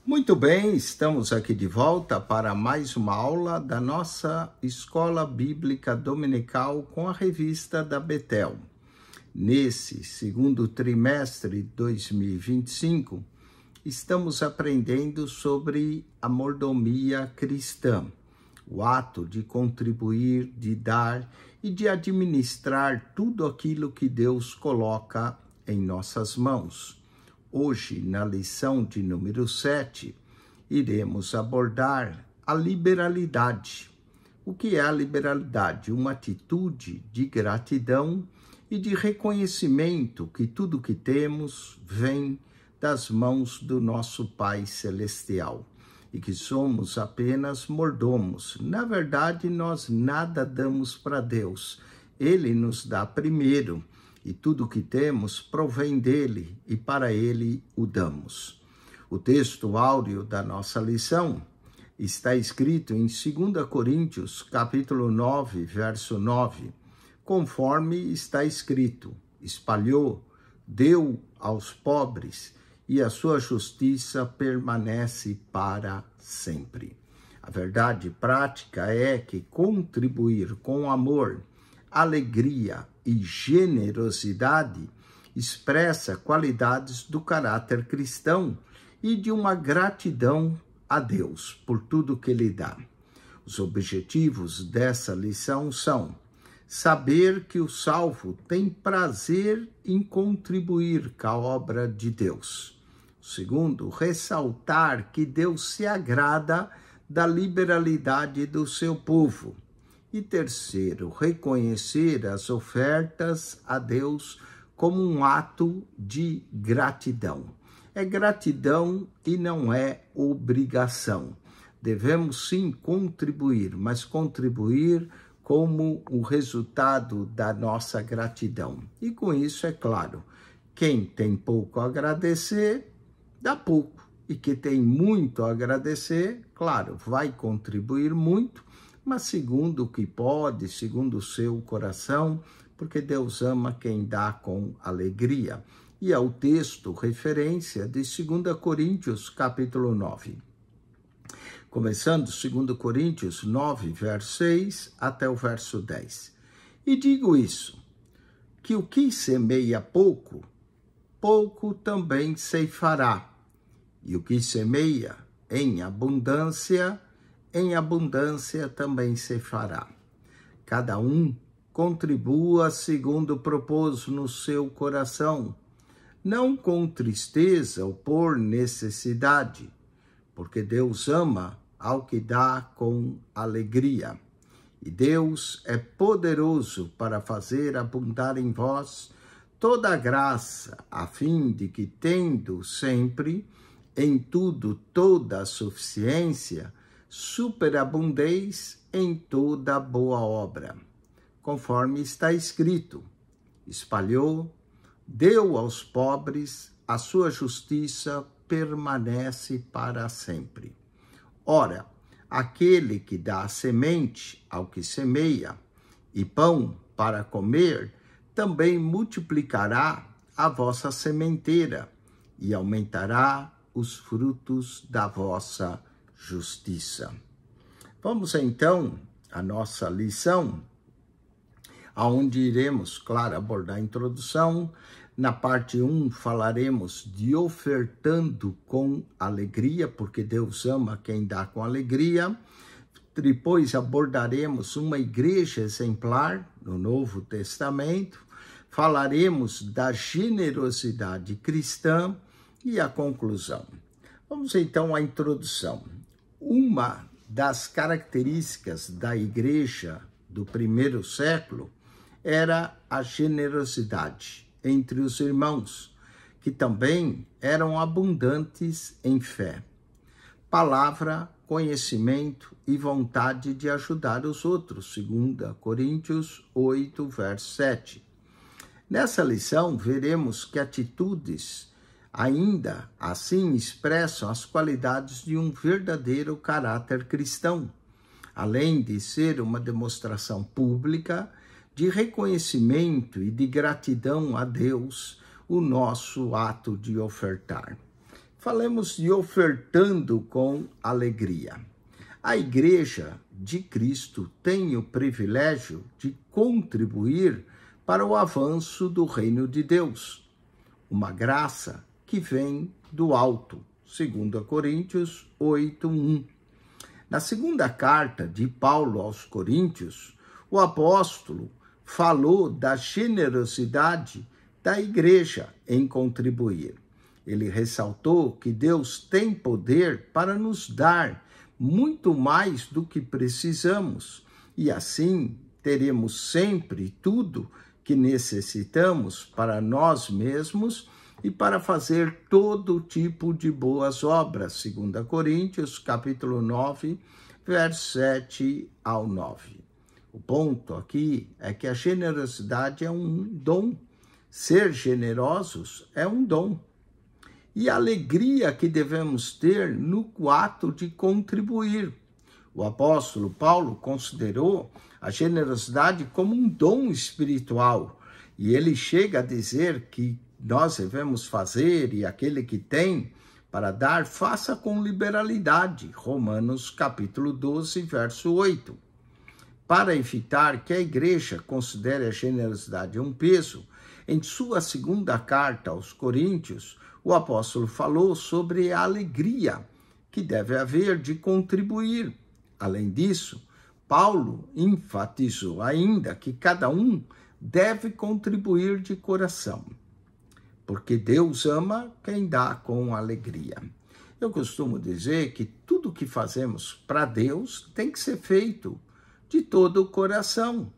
Muito bem, estamos aqui de volta para mais uma aula da nossa Escola Bíblica Dominical com a revista da Betel. Nesse segundo trimestre de 2025, estamos aprendendo sobre a mordomia cristã, o ato de contribuir, de dar e de administrar tudo aquilo que Deus coloca em nossas mãos. Hoje, na lição de número 7, iremos abordar a liberalidade. O que é a liberalidade? Uma atitude de gratidão e de reconhecimento que tudo que temos vem das mãos do nosso Pai Celestial e que somos apenas mordomos. Na verdade, nós nada damos para Deus. Ele nos dá primeiro. E tudo que temos provém dele, e para ele o damos. O texto áureo da nossa lição está escrito em 2 Coríntios, capítulo 9, verso 9, conforme está escrito: espalhou, deu aos pobres, e a sua justiça permanece para sempre. A verdade prática é que contribuir com amor, alegria e generosidade expressa qualidades do caráter cristão e de uma gratidão a Deus por tudo que Ele dá. Os objetivos dessa lição são saber que o salvo tem prazer em contribuir com a obra de Deus. Segundo, ressaltar que Deus se agrada da liberalidade do seu povo. E terceiro, reconhecer as ofertas a Deus como um ato de gratidão. É gratidão e não é obrigação. Devemos sim contribuir, mas contribuir como o resultado da nossa gratidão. E com isso, é claro, quem tem pouco a agradecer, dá pouco. E quem tem muito a agradecer, claro, vai contribuir muito, mas segundo o que pode, segundo o seu coração, porque Deus ama quem dá com alegria. E é o texto referência de 2 Coríntios, capítulo 9. Começando 2 Coríntios 9, verso 6 até o verso 10. E digo isso, que o que semeia pouco, pouco também ceifará. E o que semeia em abundância também se fará. Cada um contribua segundo propôs no seu coração, não com tristeza ou por necessidade, porque Deus ama ao que dá com alegria. E Deus é poderoso para fazer abundar em vós toda a graça, a fim de que, tendo sempre, em tudo toda a suficiência, superabundeis em toda boa obra, conforme está escrito: espalhou, deu aos pobres, a sua justiça permanece para sempre. Ora, aquele que dá semente ao que semeia e pão para comer, também multiplicará a vossa sementeira e aumentará os frutos da vossa justiça. Vamos então à nossa lição, onde iremos, claro, abordar a introdução. Na parte 1 falaremos de ofertando com alegria, porque Deus ama quem dá com alegria. Depois abordaremos uma igreja exemplar no Novo Testamento. Falaremos da generosidade cristã e a conclusão. Vamos então à introdução. Uma das características da igreja do primeiro século era a generosidade entre os irmãos, que também eram abundantes em fé, palavra, conhecimento e vontade de ajudar os outros, 2 Coríntios 8, verso 7. Nessa lição, veremos que atitudes ainda assim expressam as qualidades de um verdadeiro caráter cristão, além de ser uma demonstração pública de reconhecimento e de gratidão a Deus, o nosso ato de ofertar. Falemos de ofertando com alegria. A Igreja de Cristo tem o privilégio de contribuir para o avanço do reino de Deus, uma graça que vem do alto, 2 Coríntios 8:1. Na segunda carta de Paulo aos Coríntios, o apóstolo falou da generosidade da igreja em contribuir. Ele ressaltou que Deus tem poder para nos dar muito mais do que precisamos, e assim teremos sempre tudo que necessitamos para nós mesmos e para fazer todo tipo de boas obras. 2 Coríntios, capítulo 9, versos 7 ao 9. O ponto aqui é que a generosidade é um dom. Ser generosos é um dom. E a alegria que devemos ter no ato de contribuir. O apóstolo Paulo considerou a generosidade como um dom espiritual. E ele chega a dizer que nós devemos fazer, e aquele que tem para dar, faça com liberalidade. Romanos capítulo 12, verso 8. Para evitar que a igreja considere a generosidade um peso, em sua segunda carta aos Coríntios, o apóstolo falou sobre a alegria que deve haver de contribuir. Além disso, Paulo enfatizou ainda que cada um deve contribuir de coração, porque Deus ama quem dá com alegria. Eu costumo dizer que tudo que fazemos para Deus tem que ser feito de todo o coração,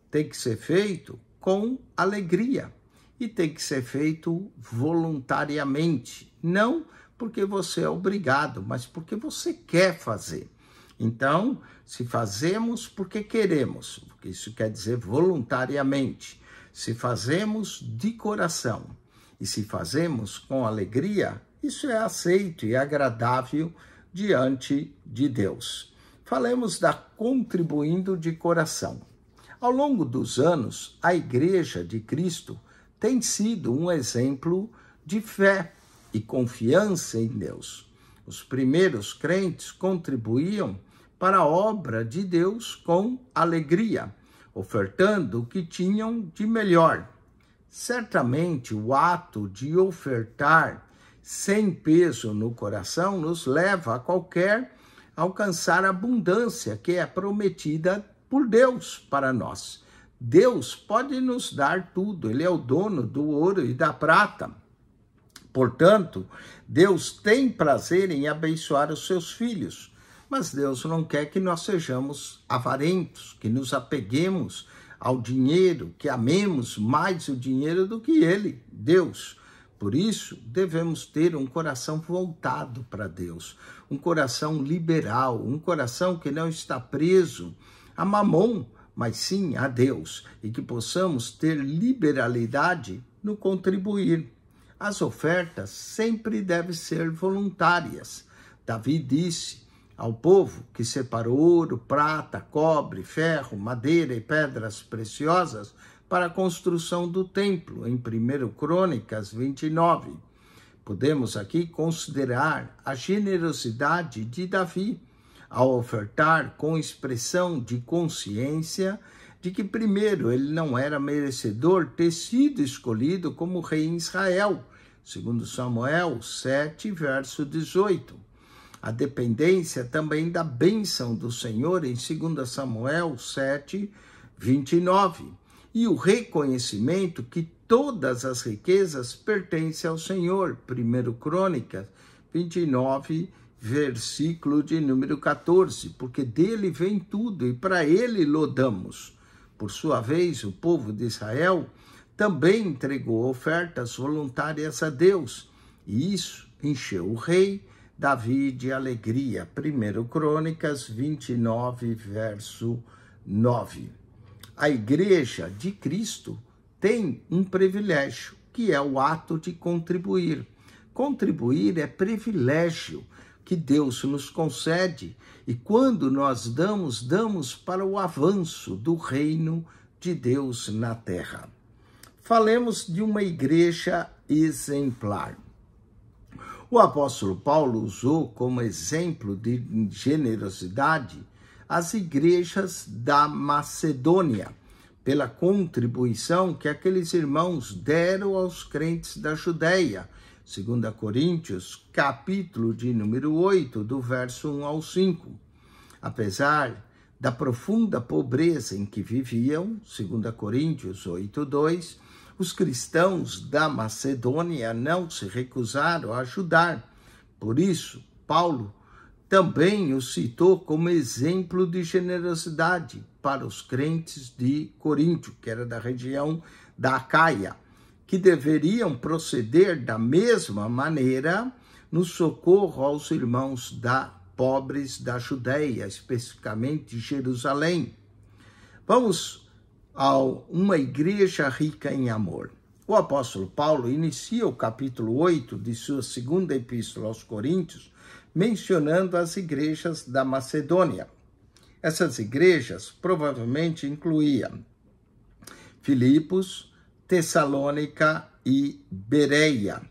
tem que ser feito com alegria e tem que ser feito voluntariamente, não porque você é obrigado, mas porque você quer fazer. Então, se fazemos porque queremos, porque isso quer dizer voluntariamente, se fazemos de coração e se fazemos com alegria, isso é aceito e agradável diante de Deus. Falemos da contribuindo de coração. Ao longo dos anos, a Igreja de Cristo tem sido um exemplo de fé e confiança em Deus. Os primeiros crentes contribuíam para a obra de Deus com alegria, ofertando o que tinham de melhor. Certamente, o ato de ofertar sem peso no coração nos leva a alcançar a abundância que é prometida por Deus para nós. Deus pode nos dar tudo, Ele é o dono do ouro e da prata. Portanto, Deus tem prazer em abençoar os seus filhos, mas Deus não quer que nós sejamos avarentos, que nos apeguemos ao dinheiro, que amemos mais o dinheiro do que Ele, Deus. Por isso, devemos ter um coração voltado para Deus, um coração liberal, um coração que não está preso a mamon, mas sim a Deus, e que possamos ter liberalidade no contribuir. As ofertas sempre devem ser voluntárias. Davi disse ao povo que separou ouro, prata, cobre, ferro, madeira e pedras preciosas para a construção do templo, em 1 Crônicas 29. Podemos aqui considerar a generosidade de Davi, ao ofertar com expressão de consciência de que primeiro ele não era merecedor ter sido escolhido como rei em Israel, segundo Samuel 7, verso 18. A dependência também da bênção do Senhor em 2 Samuel 7, 29. E o reconhecimento que todas as riquezas pertencem ao Senhor, 1 Crônicas 29, versículo de número 14, porque dele vem tudo e para ele lodamos. Por sua vez, o povo de Israel também entregou ofertas voluntárias a Deus, e isso encheu o rei Davi de alegria. 1 Crônicas 29, verso 9. A Igreja de Cristo tem um privilégio, que é o ato de contribuir. Contribuir é privilégio que Deus nos concede, e quando nós damos para o avanço do reino de Deus na terra. Falemos de uma igreja exemplar. O apóstolo Paulo usou como exemplo de generosidade as igrejas da Macedônia, pela contribuição que aqueles irmãos deram aos crentes da Judéia, 2 Coríntios, capítulo de número 8, do verso 1 ao 5. Apesar da profunda pobreza em que viviam, 2 Coríntios 8, 2, os cristãos da Macedônia não se recusaram a ajudar. Por isso, Paulo também o citou como exemplo de generosidade para os crentes de Coríntio, que era da região da Acaia, que deveriam proceder da mesma maneira no socorro aos irmãos pobres da Judéia, especificamente de Jerusalém. Vamos a uma igreja rica em amor. O apóstolo Paulo inicia o capítulo 8 de sua segunda epístola aos Coríntios, mencionando as igrejas da Macedônia. Essas igrejas provavelmente incluíam Filipos, Tessalônica e Bereia.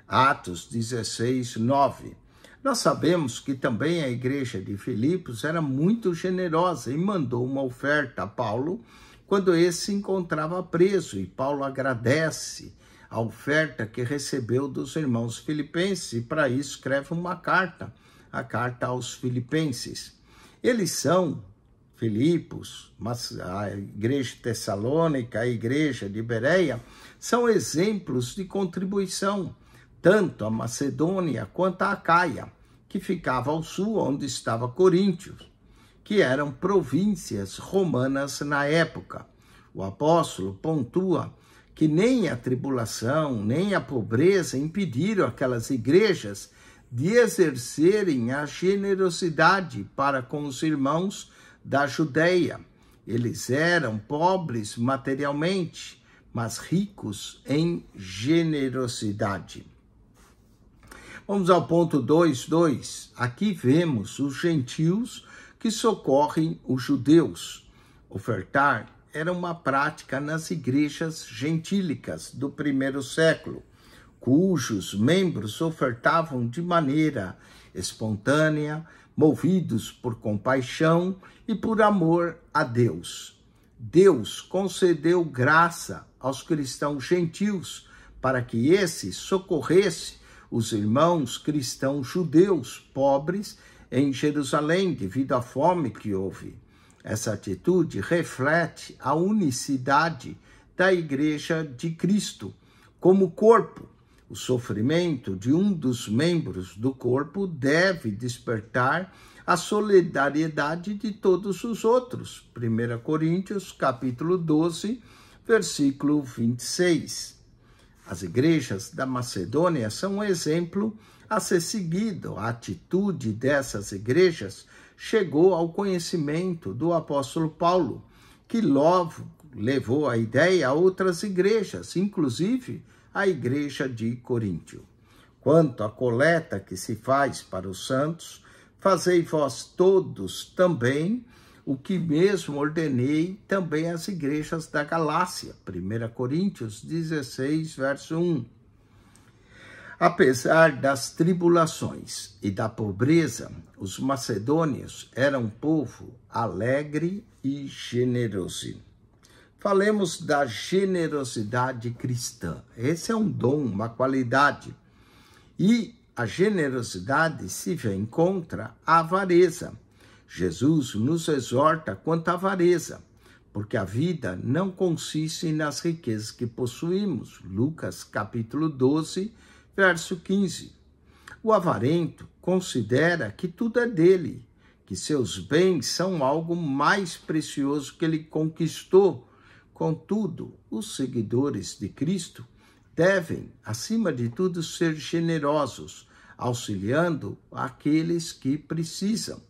Atos 16, 9. Nós sabemos que também a igreja de Filipos era muito generosa e mandou uma oferta a Paulo quando esse se encontrava preso, e Paulo agradece a oferta que recebeu dos irmãos filipenses, e para isso escreve uma carta, a carta aos filipenses. Eles são Filipos, a igreja de Tessalônica, a igreja de Bereia, são exemplos de contribuição, tanto a Macedônia quanto a Acaia, que ficava ao sul, onde estava Coríntios, que eram províncias romanas na época. O apóstolo pontua que nem a tribulação, nem a pobreza impediram aquelas igrejas de exercerem a generosidade para com os irmãos da Judéia. Eles eram pobres materialmente, mas ricos em generosidade. Vamos ao ponto 2.2. Aqui vemos os gentios que socorrem os judeus. Ofertar era uma prática nas igrejas gentílicas do primeiro século, cujos membros ofertavam de maneira espontânea, movidos por compaixão e por amor a Deus. Deus concedeu graça aos cristãos gentios para que esses socorressem os irmãos cristãos judeus pobres em Jerusalém, devido à fome que houve. Essa atitude reflete a unicidade da Igreja de Cristo como corpo. O sofrimento de um dos membros do corpo deve despertar a solidariedade de todos os outros. 1 Coríntios, capítulo 12, versículo 26. As igrejas da Macedônia são um exemplo a ser seguido. A atitude dessas igrejas chegou ao conhecimento do apóstolo Paulo, que logo levou a ideia a outras igrejas, inclusive a igreja de Coríntio. Quanto à coleta que se faz para os santos, fazei vós todos também o que mesmo ordenei também às igrejas da Galácia. 1 Coríntios 16, verso 1. Apesar das tribulações e da pobreza, os macedônios eram um povo alegre e generoso. Falemos da generosidade cristã. Esse é um dom, uma qualidade. E a generosidade se vê contra a avareza. Jesus nos exorta quanto à avareza, porque a vida não consiste nas riquezas que possuímos. Lucas, capítulo 12, verso 15. O avarento considera que tudo é dele, que seus bens são algo mais precioso que ele conquistou. Contudo, os seguidores de Cristo devem, acima de tudo, ser generosos, auxiliando aqueles que precisam.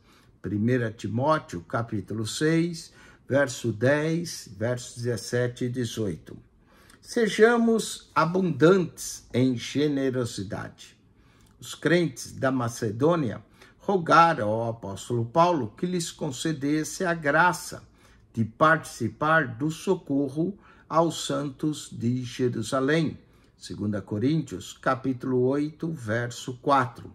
1 Timóteo, capítulo 6, verso 10, versos 17 e 18. Sejamos abundantes em generosidade. Os crentes da Macedônia rogaram ao apóstolo Paulo que lhes concedesse a graça de participar do socorro aos santos de Jerusalém. 2 Coríntios, capítulo 8, verso 4.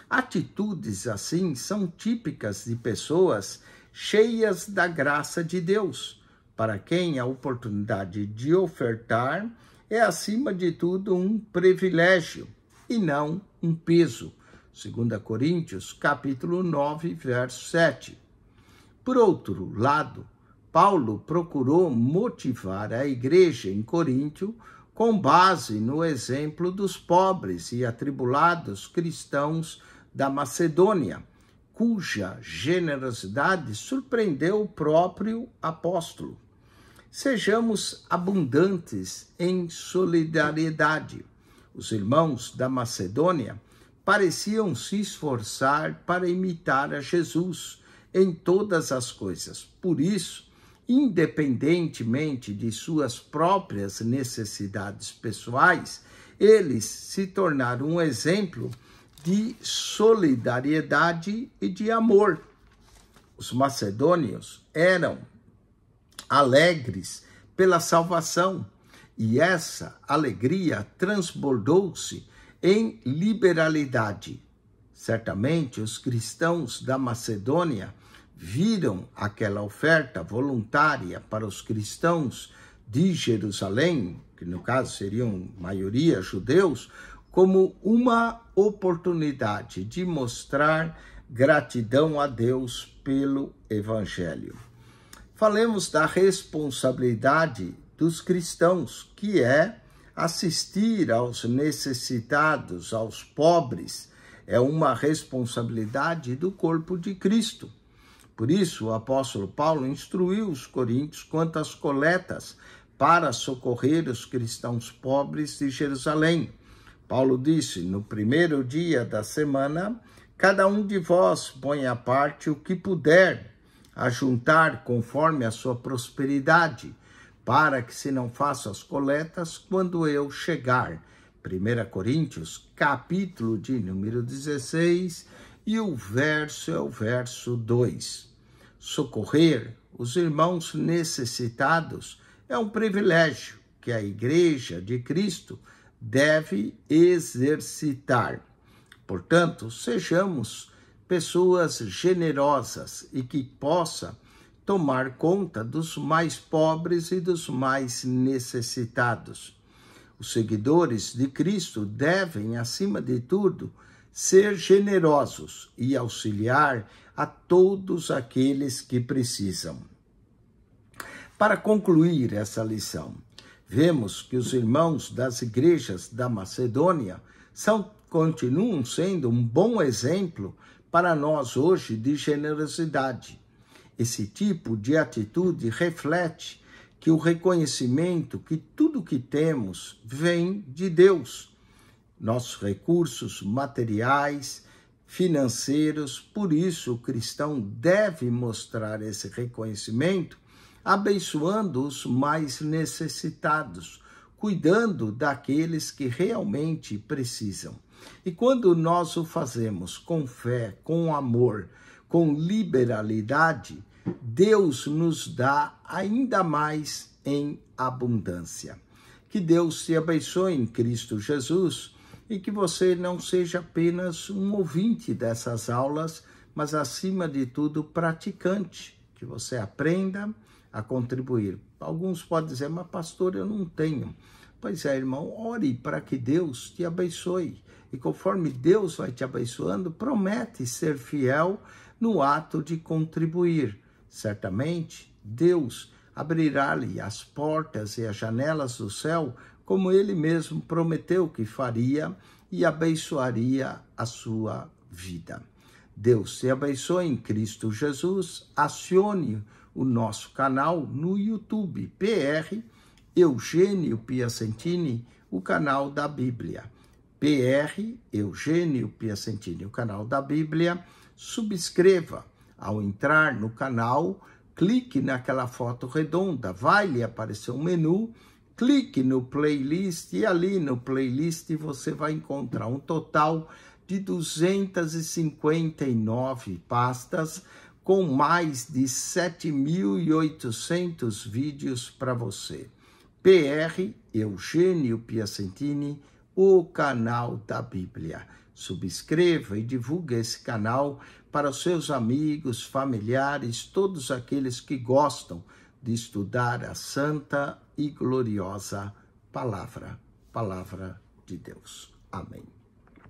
Atitudes assim são típicas de pessoas cheias da graça de Deus, para quem a oportunidade de ofertar é, acima de tudo, um privilégio e não um peso. 2 Coríntios, capítulo 9, verso 7. Por outro lado, Paulo procurou motivar a igreja em Coríntio com base no exemplo dos pobres e atribulados cristãos da Macedônia, cuja generosidade surpreendeu o próprio apóstolo. Sejamos abundantes em solidariedade. Os irmãos da Macedônia pareciam se esforçar para imitar a Jesus em todas as coisas. Por isso, independentemente de suas próprias necessidades pessoais, eles se tornaram um exemplo de solidariedade e de amor. Os macedônios eram alegres pela salvação, e essa alegria transbordou-se em liberalidade. Certamente os cristãos da Macedônia viram aquela oferta voluntária para os cristãos de Jerusalém, que no caso seriam maioria judeus, como uma oportunidade de mostrar gratidão a Deus pelo Evangelho. Falemos da responsabilidade dos cristãos, que é assistir aos necessitados, aos pobres. É uma responsabilidade do corpo de Cristo. Por isso, o apóstolo Paulo instruiu os coríntios quanto às coletas para socorrer os cristãos pobres de Jerusalém. Paulo disse: no primeiro dia da semana, cada um de vós põe à parte o que puder, ajuntar conforme a sua prosperidade, para que se não faça as coletas quando eu chegar. 1 Coríntios, capítulo de número 16, e o verso é o verso 2. Socorrer os irmãos necessitados é um privilégio que a Igreja de Cristo deve exercitar. Portanto, sejamos pessoas generosas e que possa tomar conta dos mais pobres e dos mais necessitados. Os seguidores de Cristo devem, acima de tudo, ser generosos e auxiliar a todos aqueles que precisam. Para concluir essa lição, vemos que os irmãos das igrejas da Macedônia continuam sendo um bom exemplo para nós hoje de generosidade. Esse tipo de atitude reflete que o reconhecimento que tudo que temos vem de Deus. Nossos recursos materiais, financeiros, por isso o cristão deve mostrar esse reconhecimento abençoando os mais necessitados, cuidando daqueles que realmente precisam. E quando nós o fazemos com fé, com amor, com liberalidade, Deus nos dá ainda mais em abundância. Que Deus te abençoe em Cristo Jesus e que você não seja apenas um ouvinte dessas aulas, mas acima de tudo praticante, que você aprenda a contribuir. Alguns podem dizer: mas pastor, eu não tenho. Pois é, irmão, ore para que Deus te abençoe. E conforme Deus vai te abençoando, promete ser fiel no ato de contribuir. Certamente, Deus abrirá-lhe as portas e as janelas do céu, como Ele mesmo prometeu que faria, e abençoaria a sua vida. Deus te abençoe em Cristo Jesus. Acione o nosso canal no YouTube, PR Eugênio Piacentini, o canal da Bíblia. PR Eugênio Piacentini, o canal da Bíblia. Subscreva. Ao entrar no canal, clique naquela foto redonda, vai lhe aparecer um menu, clique no playlist e ali no playlist você vai encontrar um total de 259 pastas com mais de 7.800 vídeos para você. PR Eugênio Piacentini, o canal da Bíblia. Subscreva e divulgue esse canal para os seus amigos, familiares, todos aqueles que gostam de estudar a santa e gloriosa palavra de Deus. Amém.